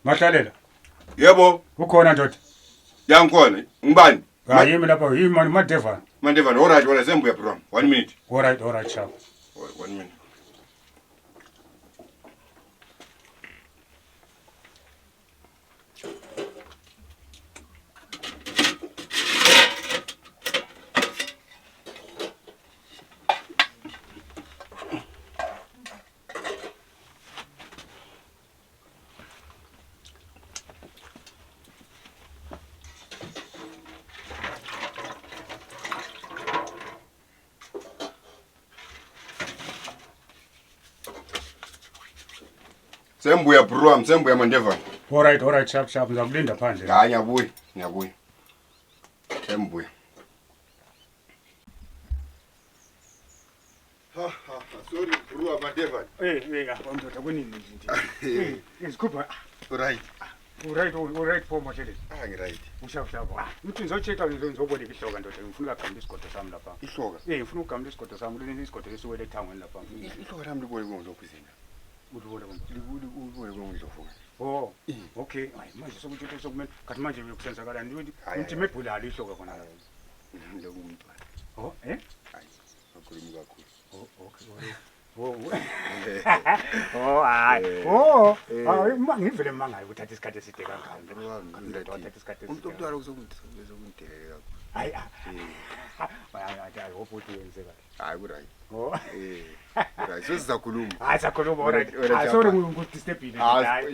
Mahlalela. Yebo. Ukhona ndoda. Yangikhona. Ngibani? Yimi lapha yimi Mandevana. Mandevana, all right, wena sembuya bro. 1 minute. All right, sharp. 1 minute. Sembuya bro, sembuya Mandevana. All right, sharp. Ngizakulinda phandle. Hayi ngiyabuya. Sembuya. Sorry bro Mandevana. Ndoda kunini nje. Ngizikhupha. Right. Alright for Mahlele. Ngiright. Ushaba. Uthi ngizocheka ngizoboleka ihloka ndoda ngifuna ugamla isigodo sami lapha. Ihloka. Ngifuna ugamla isigodo sami leni isigodo esiwele ethangweni lapha. Ihloka lami libole ngondlovu zina. Ulibole Libole ngondlovu. Oh, okay. Hayi manje sokuthi sokumele kanti manje uyokusenzakalani uthi mebhulala ihloka khona la. Ngumntwana. Oh, Hayi. Akhuluma kakhulu. Oh, okay. Hayi ngivele mangayi ukuthatha isikhathi eside kangaka. Ngithatha isikhathi eside. Umuntu omntwana uzokungidela. Hayi. Hayi hope uthi yenzeka. Hayi kuright. Oh. Right. So sizakhuluma. Hayi sakhuluma alright. Sorry ngikudistebile.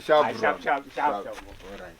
Sharp. Sharp. Alright.